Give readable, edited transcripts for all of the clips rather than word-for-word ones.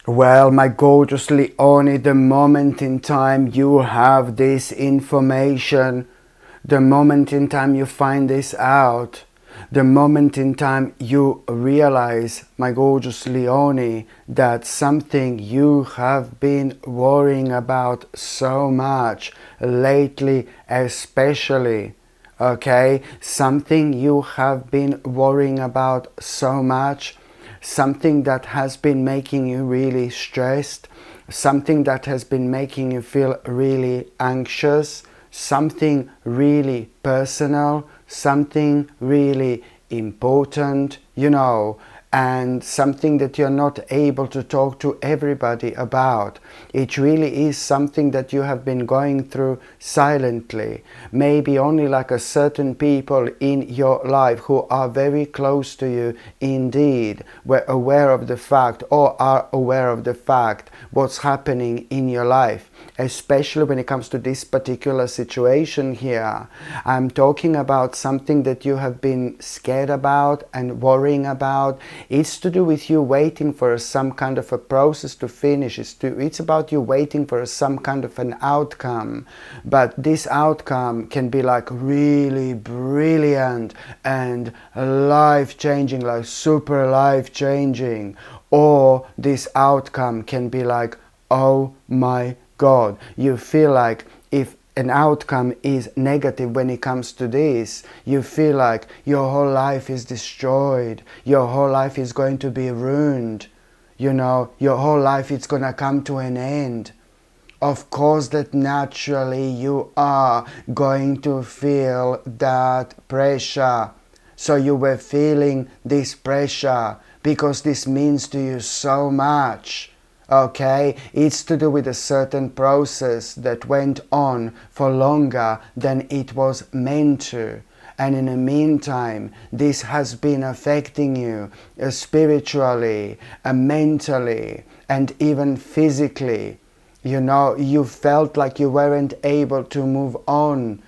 Well, my gorgeous Leonie, the moment in time you have this information, the moment in time you find this out, the moment in time you realize, my gorgeous Leonie, that something you have been worrying about so much lately, especially, okay, something you have been worrying about so much, something that has been making you really stressed, something that has been making you feel really anxious, something really personal, something really important, and something that you're not able to talk to everybody about. It really is something that you have been going through silently. Maybe only like a certain people in your life who are very close to you indeed were aware of the fact or are aware of the fact what's happening in your life. Especially when it comes to this particular situation here. I'm talking about something that you have been scared about and worrying about. It's to do with you waiting for some kind of a process to finish. It's about you waiting for some kind of an outcome. But this outcome can be like really brilliant and life-changing, like super life-changing. Or this outcome can be like, oh my God, you feel like if an outcome is negative when it comes to this, you feel like your whole life is destroyed, your whole life is going to be ruined, your whole life is going to come to an end. Of course that naturally you are going to feel that pressure. So you were feeling this pressure because this means to you so much. Okay, it's to do with a certain process that went on for longer than it was meant to. And in the meantime, this has been affecting you spiritually, mentally, and even physically. You felt like you weren't able to move on,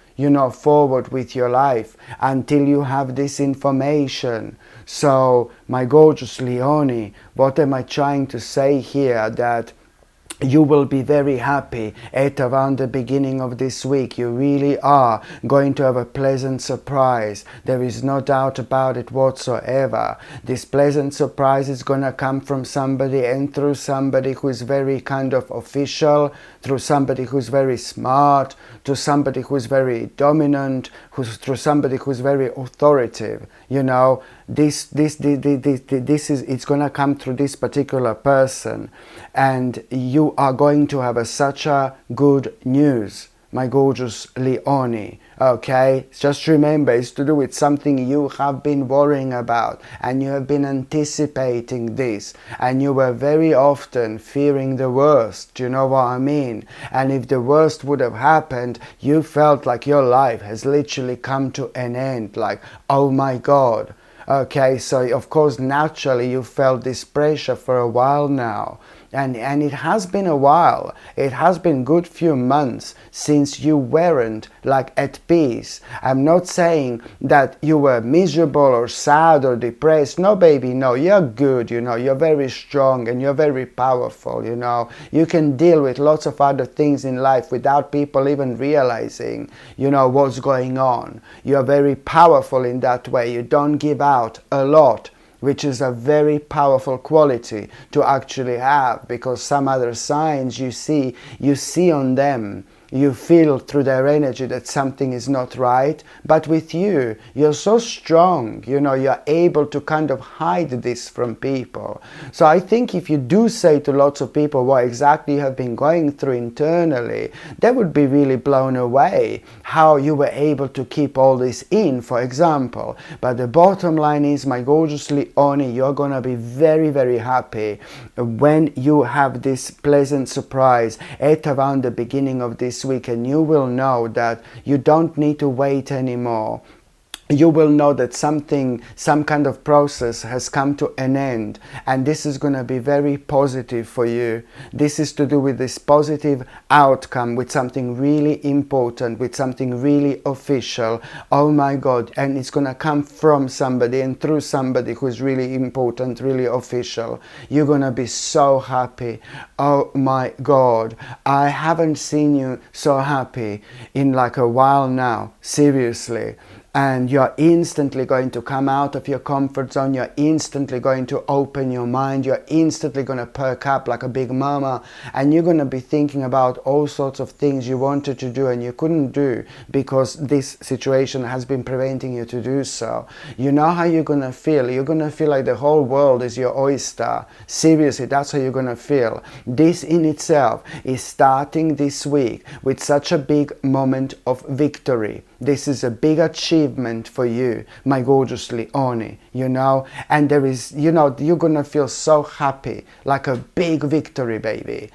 forward with your life until you have this information. So, my gorgeous Leonie, what am I trying to say here? That you will be very happy at around the beginning of this week. You really are going to have a pleasant surprise. There is no doubt about it whatsoever. This pleasant surprise is going to come from somebody, and through somebody who is very kind of official, through somebody who's very smart, to somebody who's very dominant, through somebody who's very authoritative. This is, it's going to come through this particular person, and you are going to have such a good news, my gorgeous Leonie. Okay, just remember, it's to do with something you have been worrying about, and you have been anticipating this, and you were very often fearing the worst. You know what I mean? And if the worst would have happened, you felt like your life has literally come to an end, like, oh my God. Okay, so of course naturally you felt this pressure for a while now. And it has been a while. It has been good few months since you weren't like at peace. I'm not saying that you were miserable or sad or depressed. No, baby, no. You're good, You're very strong and you're very powerful, You can deal with lots of other things in life without people even realizing, what's going on. You're very powerful in that way. You don't give out a lot, which is a very powerful quality to actually have, because some other signs you see on them, you feel through their energy that something is not right. But with you, you're so strong, you're able to kind of hide this from people. So I think if you do say to lots of people what exactly you have been going through internally, they would be really blown away how you were able to keep all this in, for example. But the bottom line is, my gorgeous Leonie, you're gonna be very, very happy when you have this pleasant surprise at around the beginning of this week, and you will know that you don't need to wait anymore. you will know that some kind of process has come to an end, and this is going to be very positive for you. This is to do with this positive outcome, with something really important, with something really official. Oh my God. And it's going to come from somebody and through somebody who is really important, really official. You're going to be so happy. Oh my God, I haven't seen you so happy in like a while now, seriously. And you're instantly going to come out of your comfort zone. You're instantly going to open your mind. You're instantly going to perk up like a big mama. And you're going to be thinking about all sorts of things you wanted to do and you couldn't do because this situation has been preventing you to do so. You know how you're going to feel. You're going to feel like the whole world is your oyster. Seriously, that's how you're going to feel. This in itself is starting this week with such a big moment of victory. This is a big achievement for you, my gorgeous Leone, you know, and there is, you know, you're gonna feel so happy, like a big victory, baby,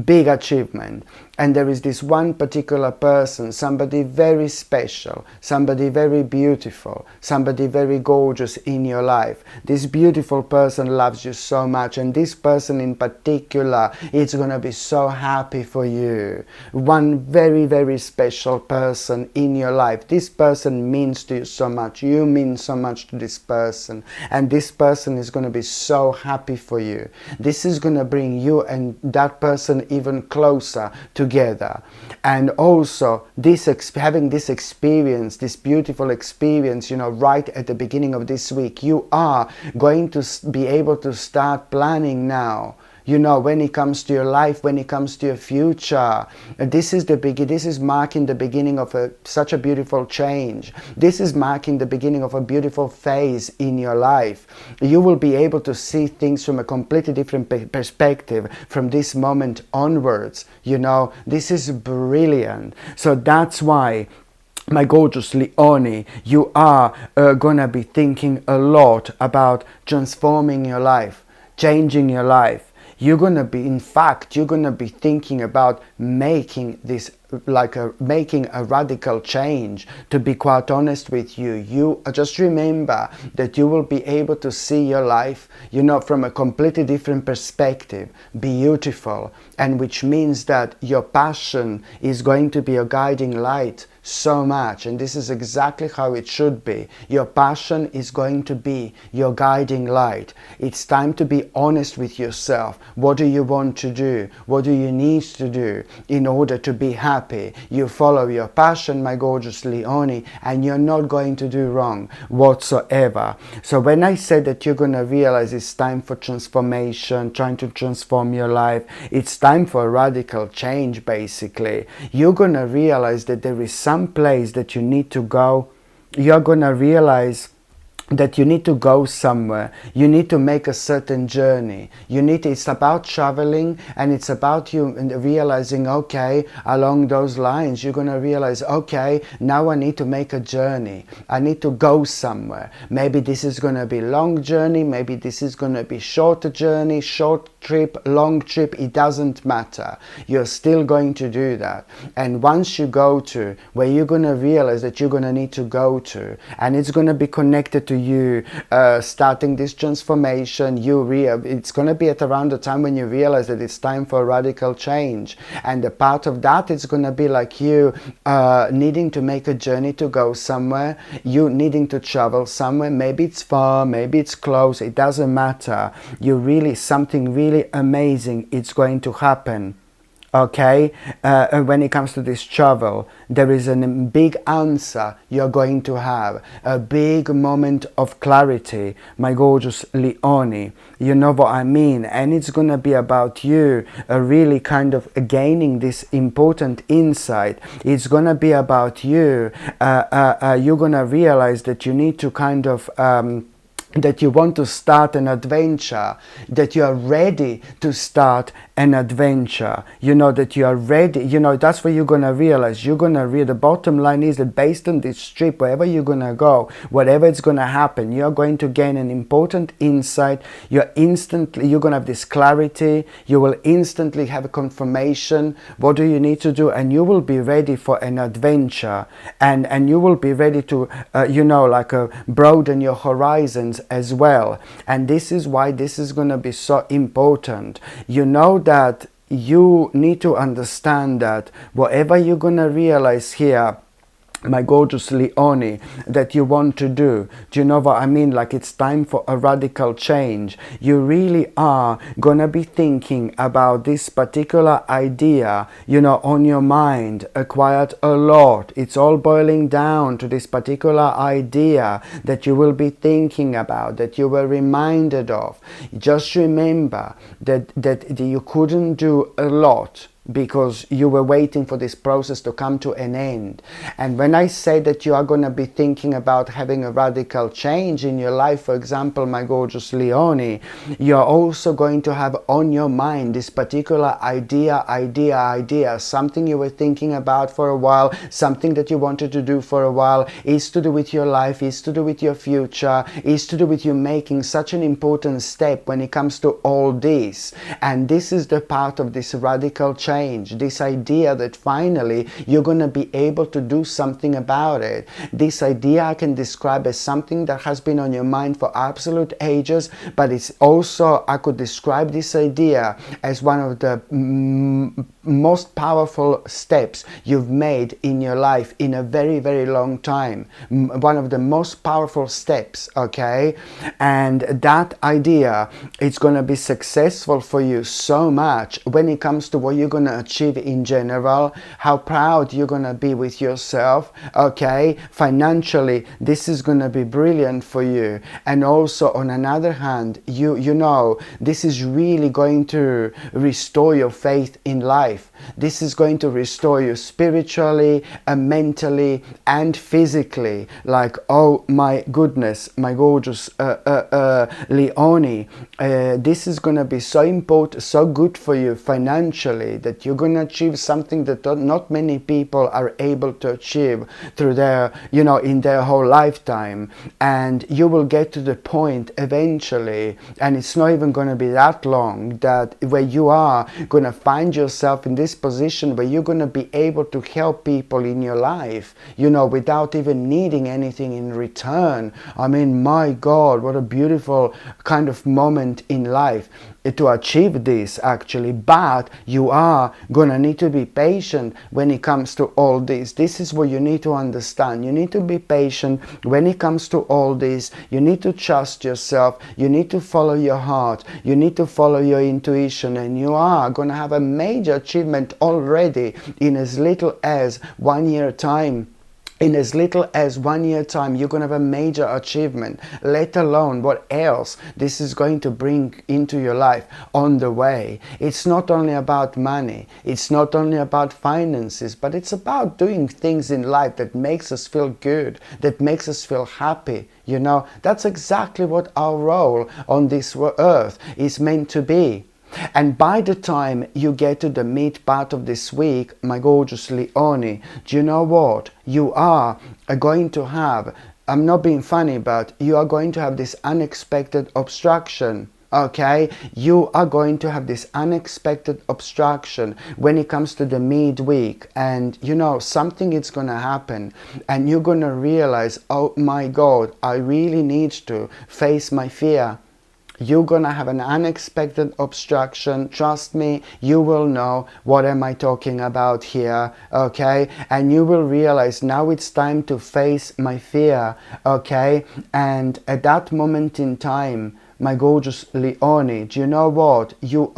big achievement. And there is this one particular person, somebody very special, somebody very beautiful, somebody very gorgeous in your life. This beautiful person loves you so much, and this person in particular is going to be so happy for you. One very, very special person in your life. This person means to you so much. You mean so much to this person, and this person is going to be so happy for you. This is going to bring you and that person even closer together. And also having this experience, this beautiful experience, you know, right at the beginning of this week, you are going to be able to start planning now. You know, when it comes to your life, when it comes to your future, this is marking the beginning of such a beautiful change. This is marking the beginning of a beautiful phase in your life. You will be able to see things from a completely different perspective from this moment onwards. You know, this is brilliant. So that's why, my gorgeous Leone, you are gonna be thinking a lot about transforming your life, changing your life. You're gonna be, in fact, you're gonna be thinking about making this making a radical change. To be quite honest with you, you just remember that you will be able to see your life, you know, from a completely different perspective, beautiful, and which means that your passion is going to be a guiding light so much, and this is exactly how it should be. Your passion is going to be your guiding light. It's time to be honest with yourself. What do you want to do? What do you need to do in order to be happy? You follow your passion, my gorgeous Leone, and you're not going to do wrong whatsoever. So when I said that you're going to realize it's time for transformation, trying to transform your life, it's time for a radical change, basically. You're going to realize that there is some place that you need to go. You're going to realize that you need to go somewhere. You need to make a certain journey. It's about traveling, and it's about you realizing, okay, along those lines, you're going to realize, okay, now I need to make a journey. I need to go somewhere. Maybe this is going to be long journey. Maybe this is going to be shorter journey, short trip, long trip. It doesn't matter. You're still going to do that. And once you go to where you're going to realize that you're going to need to go to, and it's going to be connected to you starting this transformation, it's going to be at around the time when you realize that it's time for a radical change. And a part of that is going to be like you needing to make a journey to go somewhere, you needing to travel somewhere. Maybe it's far, maybe it's close, it doesn't matter. Something really amazing it's going to happen. Okay, when it comes to this travel, there is a big answer you're going to have, a big moment of clarity, my gorgeous Leone. You know what I mean? And it's going to be about you really kind of gaining this important insight. It's going to be about you. You're going to realize that you need to kind of that you want to start an adventure, that you are ready to start an adventure, that you are ready, that's what you're going to realize. You're going to the bottom line is that based on this trip, wherever you're going to go, whatever is going to happen, you're going to gain an important insight. You're going to have this clarity. You will instantly have a confirmation. What do you need to do? And you will be ready for an adventure, and you will be ready to broaden your horizons as well. And this is why this is going to be so important. That you need to understand that whatever you're going to realize here, my gorgeous Leonie, that you want to do you know what I mean? Like, it's time for a radical change. You really are gonna be thinking about this particular idea, on your mind quite a lot. It's all boiling down to this particular idea that you will be thinking about, that you were reminded of. Just remember that you couldn't do a lot because you were waiting for this process to come to an end. And when I say that you are going to be thinking about having a radical change in your life, for example, my gorgeous Leonie, you're also going to have on your mind this particular idea, something you were thinking about for a while, something that you wanted to do for a while, is to do with your life, is to do with your future, is to do with you making such an important step when it comes to all this. And this is the part of this radical change. This idea that finally you're going to be able to do something about it. This idea I can describe as something that has been on your mind for absolute ages, but it's also, I could describe this idea as one of the most powerful steps you've made in your life in a very, very long time. One of the most powerful steps, okay? And that idea, it's going to be successful for you so much when it comes to what you're going to achieve in general, how proud you're going to be with yourself, okay? Financially, this is going to be brilliant for you. And also, on another hand, this is really going to restore your faith in life. This is going to restore you spiritually, mentally, and physically. Like, oh my goodness, my gorgeous Leonie, this is going to be so important, so good for you financially, that you're going to achieve something that not many people are able to achieve through their, in their whole lifetime. And you will get to the point eventually, and it's not even going to be that long, that where you are going to find yourself in this position where you're going to be able to help people in your life, without even needing anything in return. I mean, my God, what a beautiful kind of moment in life to achieve this, actually. But you are going to need to be patient when it comes to all this. This is what you need to understand. You need to be patient when it comes to all this. You need to trust yourself. You need to follow your heart. You need to follow your intuition, and you are going to have a major achievement already in as little as 1 year time. In as little as 1 year time, you're going to have a major achievement, let alone what else this is going to bring into your life on the way. It's not only about money, it's not only about finances, but it's about doing things in life that makes us feel good, that makes us feel happy. That's exactly what our role on this earth is meant to be. And by the time you get to the mid part of this week, my gorgeous Leonie, do you know what? You are going to have, I'm not being funny, but you are going to have this unexpected obstruction. Okay, you are going to have this unexpected obstruction when it comes to the midweek, and something is going to happen, and you're going to realize, oh my God, I really need to face my fear. You're gonna have an unexpected obstruction. Trust me, you will know what am I talking about here, okay? And you will realize now it's time to face my fear, okay? And at that moment in time, my gorgeous Leonie, do you know what? You're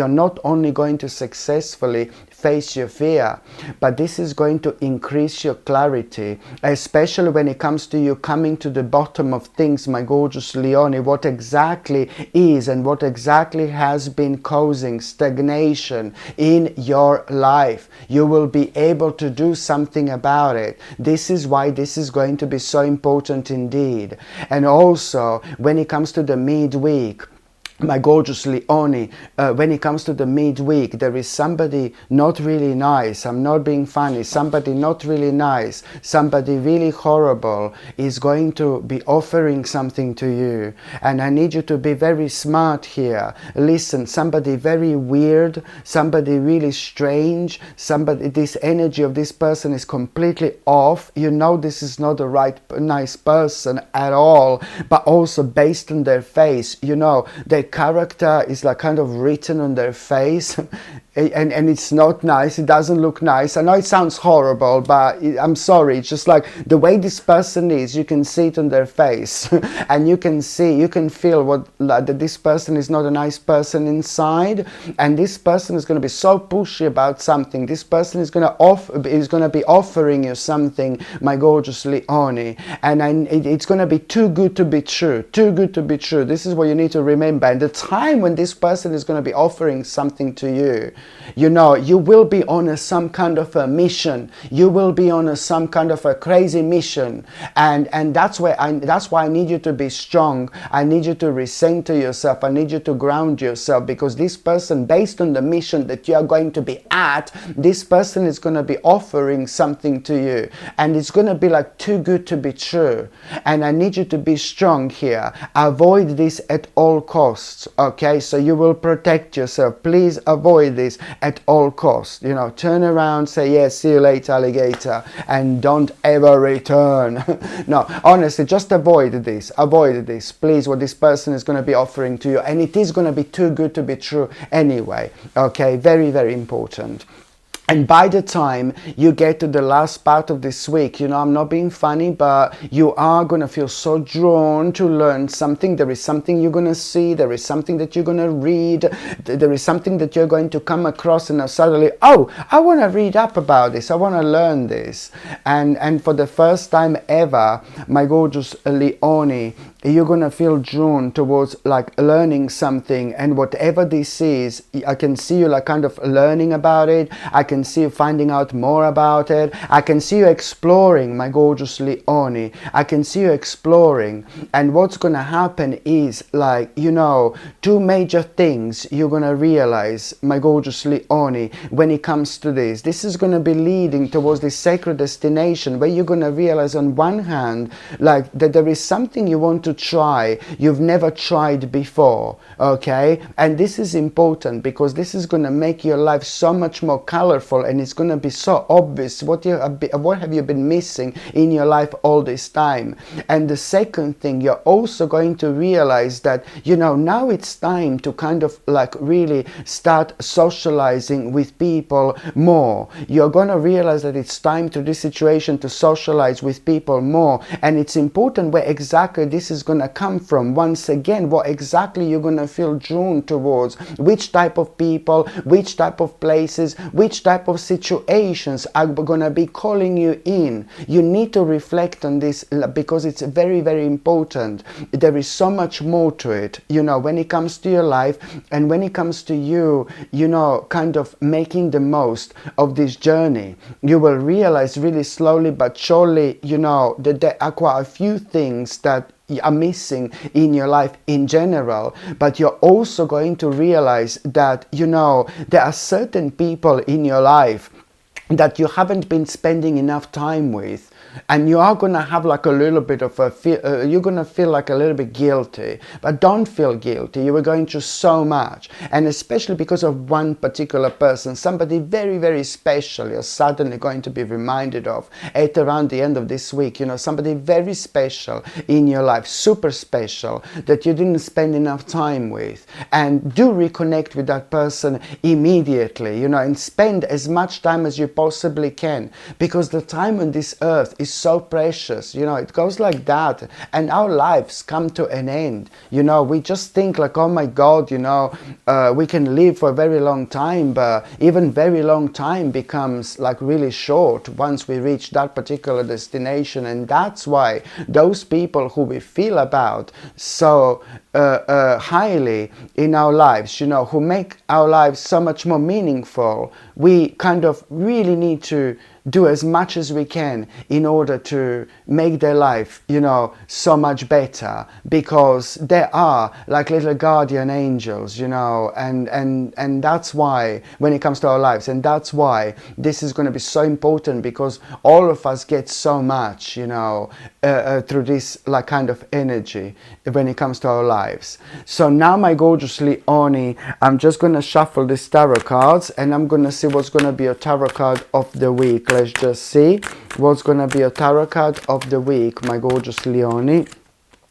not only going to successfully face your fear, but this is going to increase your clarity, especially when it comes to you coming to the bottom of things, my gorgeous Leonie, what exactly is and what exactly has been causing stagnation in your life. You will be able to do something about it. This is why this is going to be so important indeed. And also, when it comes to the midweek, my gorgeous Leonie, when it comes to the midweek, there is somebody not really nice. I'm not being funny. Somebody not really nice, somebody really horrible is going to be offering something to you. And I need you to be very smart here. Listen, somebody very weird, somebody really strange, somebody, this energy of this person is completely off. You know this is not a nice person at all, but also based on their face, you know, their character is like kind of written on their face. And it's not nice. It doesn't look nice. I know it sounds horrible, but I'm sorry. It's just like the way this person is, you can see it on their face. And you can feel what, like, that this person is not a nice person inside. And this person is going to be so pushy about something. This person is going to be offering you something, my gorgeous Leonie. And it's going to be too good to be true. Too good to be true. This is what you need to remember. And the time when this person is going to be offering something to you, you know, you will be on some kind of a mission. You will be on some kind of a crazy mission, and that's why I need you to be strong. I need you to recenter yourself. I need you to ground yourself, because this person, based on the mission that you are going to be at, this person is going to be offering something to you, and it's going to be like too good to be true. And I need you to be strong here. Avoid this at all costs. Okay, so you will protect yourself. Please avoid this at all costs. You know, turn around, say yes, see you later, alligator, and don't ever return. No, honestly, just avoid this, please, what this person is going to be offering to you. And it is going to be too good to be true anyway. Okay, very, very important. And by the time you get to the last part of this week, you know, I'm not being funny, but you are going to feel so drawn to learn something. There is something you're going to see. There is something that you're going to read. There is something that you're going to come across, and suddenly, oh, I want to read up about this. I want to learn this. And for the first time ever, my gorgeous Leonie, you're going to feel drawn towards like learning something. And whatever this is, I can see you like kind of learning about it. I can see you finding out more about it. I can see you exploring, my gorgeous Leonie. I can see you exploring. And what's going to happen is, like, you know, two major things you're going to realize, my gorgeous Leonie, when it comes to this. This is going to be leading towards this sacred destination, where you're going to realize on one hand, like, that there is something you want to try you've never tried before. Okay, and this is important, because this is going to make your life so much more colorful, and it's going to be so obvious what have you been missing in your life all this time. And the second thing, you're also going to realize that, you know, now it's time to kind of like really start socializing with people more. You're going to realize that it's time to this situation to socialize with people more, and it's important where exactly this is going to come from. Once again, what exactly you're going to feel drawn towards, which type of people, which type of places, which type of situations are going to be calling you in. You need to reflect on this, because it's very, very important. There is so much more to it, you know, when it comes to your life, and when it comes to you, you know, kind of making the most of this journey. You will realize really slowly but surely, you know, that there are quite a few things that are missing in your life in general, but you're also going to realize that, you know, there are certain people in your life that you haven't been spending enough time with, and you are going to have like a little bit of a feel, you're going to feel like a little bit guilty, but don't feel guilty. You were going through so much, and especially because of one particular person, somebody very, very special, you're suddenly going to be reminded of at around the end of this week. You know, somebody very special in your life, super special, that you didn't spend enough time with. And do reconnect with that person immediately, you know, and spend as much time as you possibly can, because the time on this earth is is so precious. You know, it goes like that. And our lives come to an end. You know, we just think like, oh my God, you know, we can live for a very long time, but even very long time becomes like really short once we reach that particular destination. And that's why those people who we feel about so highly in our lives, you know, who make our lives so much more meaningful, we kind of really need to do as much as we can in order to make their life, you know, so much better, because they are like little guardian angels, you know, and that's why when it comes to our lives, and that's why this is going to be so important, because all of us get so much, you know, through this like kind of energy when it comes to our lives. So now, my gorgeous Leonie, I'm just going to shuffle these tarot cards and I'm going to see what's going to be a tarot card of the week. Let's just see what's going to be a tarot card of the week, my gorgeous Leonie.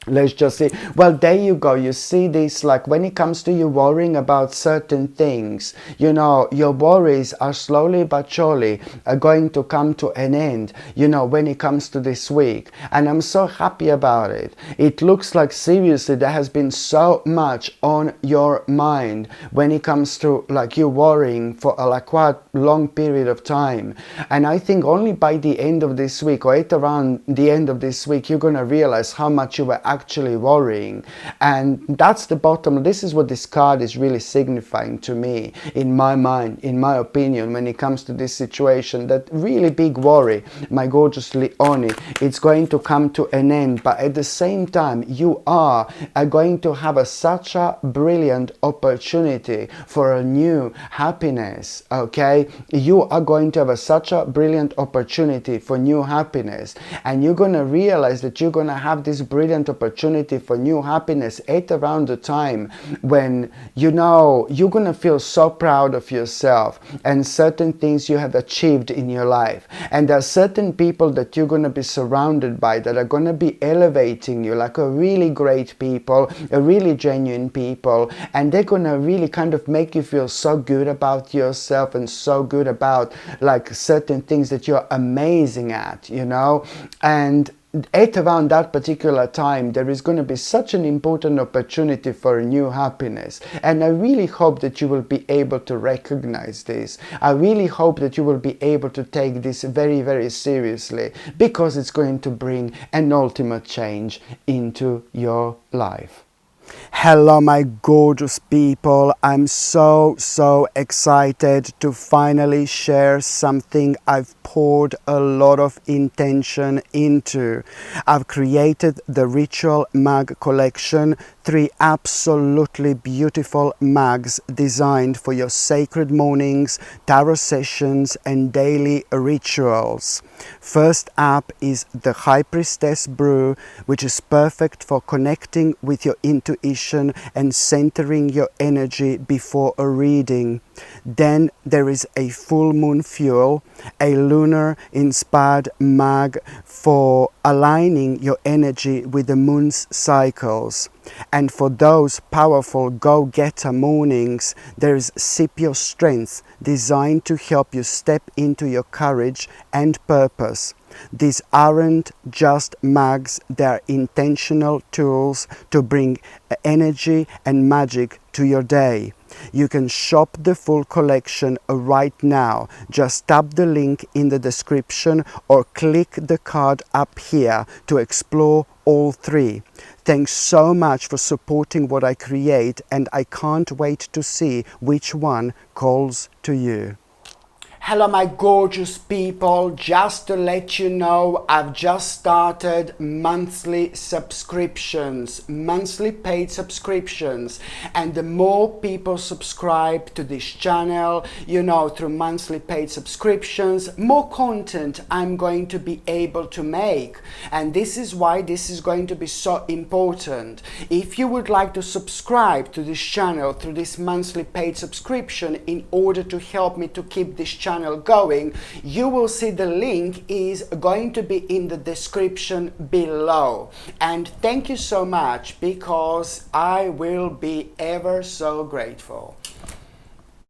Let's just see. Well, there you go. You see this, like when it comes to you worrying about certain things, you know, your worries are slowly but surely going to come to an end, you know, when it comes to this week. And I'm so happy about it. It looks like seriously there has been so much on your mind when it comes to like you worrying for a like quite long period of time. And I think only by the end of this week, or at around the end of this week, you're going to realize how much you were actually worrying. And that's the bottom. This is what this card is really signifying to me, in my mind, in my opinion, when it comes to this situation, that really big worry, my gorgeous Leonie, it's going to come to an end. But at the same time, you are going to have such a brilliant opportunity for a new happiness. Okay, you are going to have such a brilliant opportunity for new happiness, and you're going to realize that you're going to have this brilliant opportunity for new happiness at around the time when, you know, you're going to feel so proud of yourself and certain things you have achieved in your life. And there are certain people that you're going to be surrounded by that are going to be elevating you, like a really great people, a really genuine people, and they're going to really kind of make you feel so good about yourself and so good about like certain things that you're amazing at, you know. And at around that particular time, there is going to be such an important opportunity for a new happiness. And I really hope that you will be able to recognize this. I really hope that you will be able to take this very, very seriously, because it's going to bring an ultimate change into your life. Hello, my gorgeous people. I'm so excited to finally share something I've poured a lot of intention into. I've created the Ritual Mag collection, 3 absolutely beautiful mags designed for your sacred mornings, tarot sessions and daily rituals. First up is the High Priestess Brew, which is perfect for connecting with your intuition and centering your energy before a reading. Then there is a full moon fuel, a lunar inspired mag for aligning your energy with the moon's cycles. And for those powerful go-getter mornings, there is Sip Your Strength, designed to help you step into your courage and purpose. These aren't just mags, they're intentional tools to bring energy and magic to your day. You can shop the full collection right now. Just tap the link in the description or click the card up here to explore all 3. Thanks so much for supporting what I create, and I can't wait to see which one calls to you. Hello, my gorgeous people. Just to let you know, I've just started monthly subscriptions, monthly paid subscriptions. And the more people subscribe to this channel, you know, through monthly paid subscriptions, more content I'm going to be able to make. And this is why this is going to be so important. If you would like to subscribe to this channel through this monthly paid subscription in order to help me to keep this channel going, you will see the link is going to be in the description below. And thank you so much, because I will be ever so grateful.